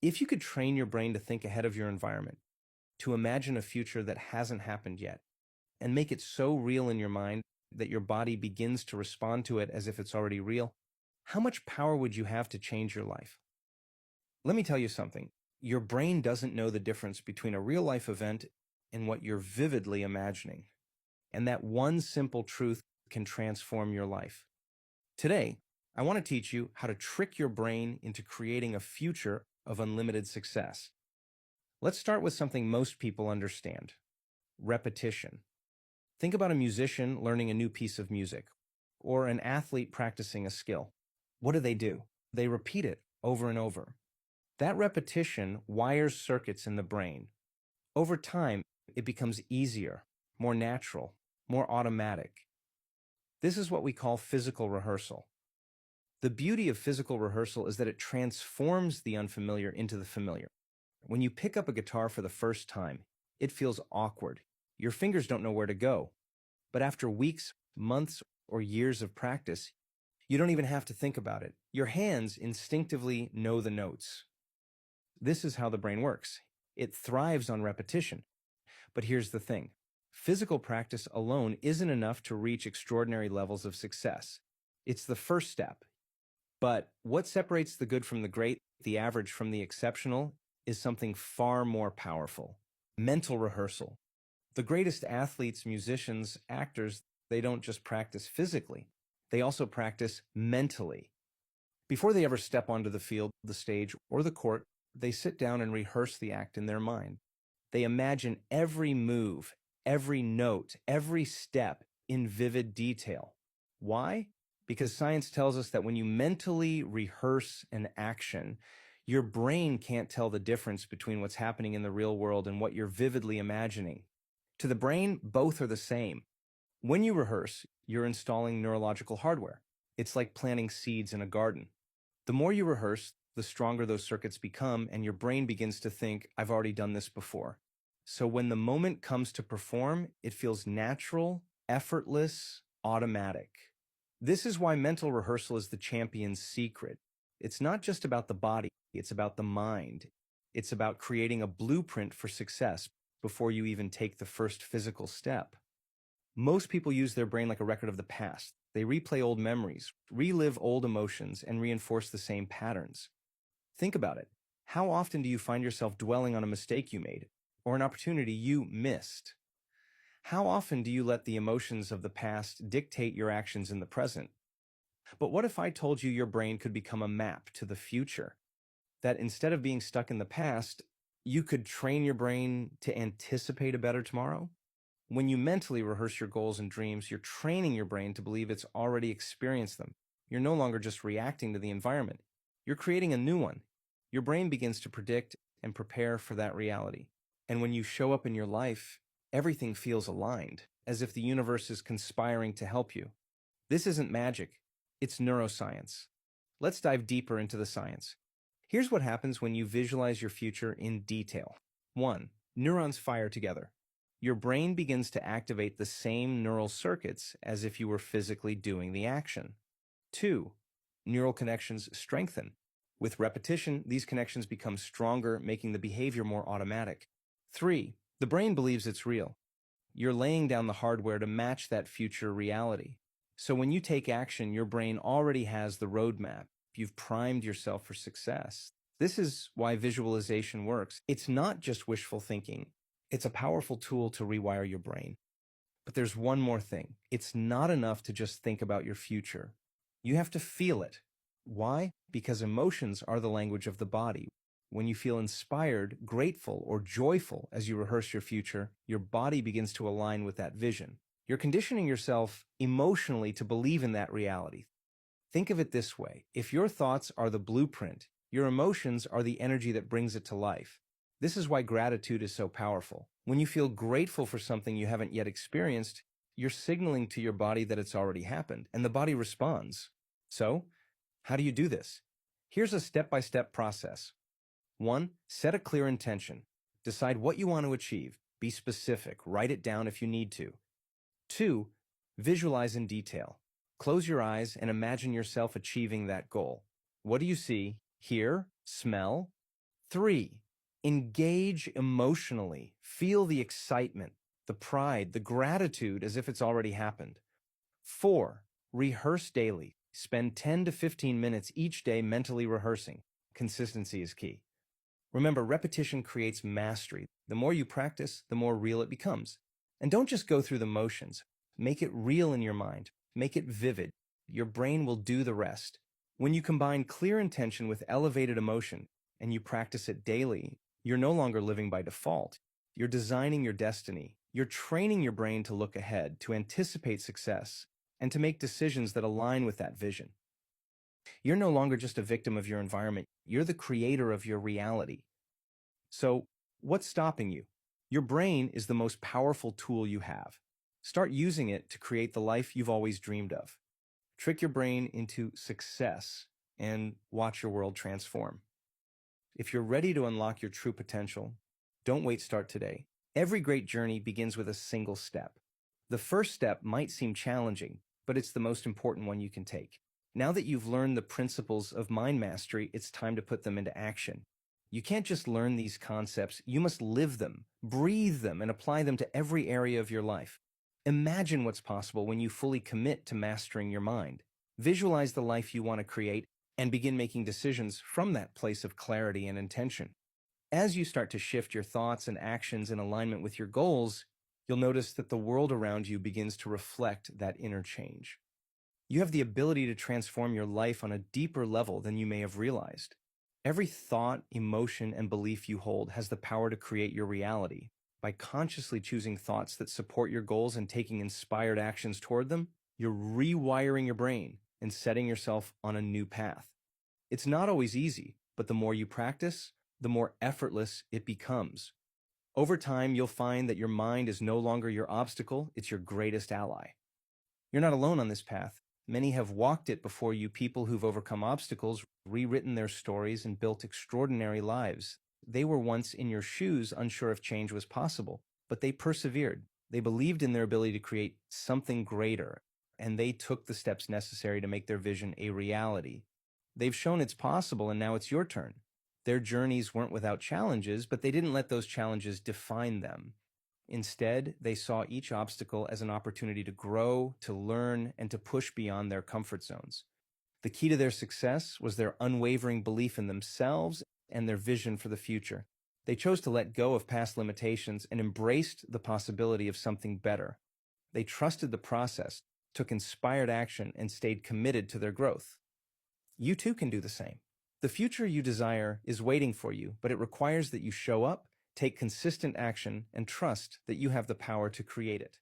If you could train your brain to think ahead of your environment, to imagine a future that hasn't happened yet, and make it so real in your mind that your body begins to respond to it as if it's already real, how much power would you have to change your life? Let me tell you something. Your brain doesn't know the difference between a real-life event and what you're vividly imagining. And that one simple truth can transform your life. Today, I want to teach you how to trick your brain into creating a future of unlimited success. Let's start with something most people understand: repetition. Think about a musician learning a new piece of music, or an athlete practicing a skill. What do? They repeat it over and over. That repetition wires circuits in the brain. Over time, it becomes easier, more natural, more automatic. This is what we call physical rehearsal. The beauty of physical rehearsal is that it transforms the unfamiliar into the familiar. When you pick up a guitar for the first time, it feels awkward. Your fingers don't know where to go. But after weeks, months, or years of practice, you don't even have to think about it. Your hands instinctively know the notes. This is how the brain works. It thrives on repetition. But here's the thing. Physical practice alone isn't enough to reach extraordinary levels of success. It's the first step. But what separates the good from the great, the average from the exceptional, is something far more powerful: mental rehearsal. The greatest athletes, musicians, actors, they don't just practice physically. They also practice mentally. Before they ever step onto the field, the stage, or the court, they sit down and rehearse the act in their mind. They imagine every move, every note, every step in vivid detail. Why? Because science tells us that when you mentally rehearse an action, your brain can't tell the difference between what's happening in the real world and what you're vividly imagining. To the brain, both are the same. When you rehearse, you're installing neurological hardware. It's like planting seeds in a garden. The more you rehearse, the stronger those circuits become, and your brain begins to think, I've already done this before. So when the moment comes to perform, it feels natural, effortless, automatic. This is why mental rehearsal is the champion's secret. It's not just about the body, it's about the mind. It's about creating a blueprint for success before you even take the first physical step. Most people use their brain like a record of the past. They replay old memories, relive old emotions, and reinforce the same patterns. Think about it. How often do you find yourself dwelling on a mistake you made, or an opportunity you missed? How often do you let the emotions of the past dictate your actions in the present? But what if I told you your brain could become a map to the future? That instead of being stuck in the past, you could train your brain to anticipate a better tomorrow? When you mentally rehearse your goals and dreams, you're training your brain to believe it's already experienced them. You're no longer just reacting to the environment. You're creating a new one. Your brain begins to predict and prepare for that reality. And when you show up in your life, everything feels aligned, as if the universe is conspiring to help you. This isn't magic. It's neuroscience. Let's dive deeper into the science. Here's what happens when you visualize your future in detail. 1. Neurons fire together. Your brain begins to activate the same neural circuits as if you were physically doing the action. 2. Neural connections strengthen. With repetition, these connections become stronger, making the behavior more automatic. 3. The brain believes it's real. You're laying down the hardware to match that future reality. So when you take action, your brain already has the roadmap. You've primed yourself for success. This is why visualization works. It's not just wishful thinking. It's a powerful tool to rewire your brain. But there's one more thing. It's not enough to just think about your future. You have to feel it. Why? Because emotions are the language of the body. When you feel inspired, grateful, or joyful as you rehearse your future, your body begins to align with that vision. You're conditioning yourself emotionally to believe in that reality. Think of it this way. If your thoughts are the blueprint, your emotions are the energy that brings it to life. This is why gratitude is so powerful. When you feel grateful for something you haven't yet experienced, you're signaling to your body that it's already happened, and the body responds. So, how do you do this? Here's a step-by-step process. 1. Set a clear intention. Decide what you want to achieve. Be specific. Write it down if you need to. 2. Visualize in detail. Close your eyes and imagine yourself achieving that goal. What do you see, hear, smell, 3. Engage emotionally. Feel the excitement, the pride, the gratitude as if it's already happened. 4. Rehearse daily. Spend 10 to 15 minutes each day mentally rehearsing. Consistency is key. Remember, repetition creates mastery. The more you practice, the more real it becomes. And don't just go through the motions. Make it real in your mind. Make it vivid. Your brain will do the rest. When you combine clear intention with elevated emotion, and you practice it daily, you're no longer living by default. You're designing your destiny. You're training your brain to look ahead, to anticipate success, and to make decisions that align with that vision. You're no longer just a victim of your environment. You're the creator of your reality. So, what's stopping you? Your brain is the most powerful tool you have. Start using it to create the life you've always dreamed of. Trick your brain into success and watch your world transform. If you're ready to unlock your true potential, don't wait, start today. Every great journey begins with a single step. The first step might seem challenging, but it's the most important one you can take. Now that you've learned the principles of mind mastery, it's time to put them into action. You can't just learn these concepts, you must live them, breathe them, and apply them to every area of your life. Imagine what's possible when you fully commit to mastering your mind. Visualize the life you want to create and begin making decisions from that place of clarity and intention. As you start to shift your thoughts and actions in alignment with your goals, you'll notice that the world around you begins to reflect that inner change. You have the ability to transform your life on a deeper level than you may have realized. Every thought, emotion, and belief you hold has the power to create your reality. By consciously choosing thoughts that support your goals and taking inspired actions toward them, you're rewiring your brain and setting yourself on a new path. It's not always easy, but the more you practice, the more effortless it becomes. Over time, you'll find that your mind is no longer your obstacle, it's your greatest ally. You're not alone on this path. Many have walked it before you, people who've overcome obstacles, rewritten their stories, and built extraordinary lives. They were once in your shoes, unsure if change was possible, but they persevered. They believed in their ability to create something greater, and they took the steps necessary to make their vision a reality. They've shown it's possible, and now it's your turn. Their journeys weren't without challenges, but they didn't let those challenges define them. Instead, they saw each obstacle as an opportunity to grow, to learn, and to push beyond their comfort zones. The key to their success was their unwavering belief in themselves and their vision for the future. They chose to let go of past limitations and embraced the possibility of something better. They trusted the process, took inspired action, and stayed committed to their growth. You too can do the same. The future you desire is waiting for you, but it requires that you show up, take consistent action, and trust that you have the power to create it.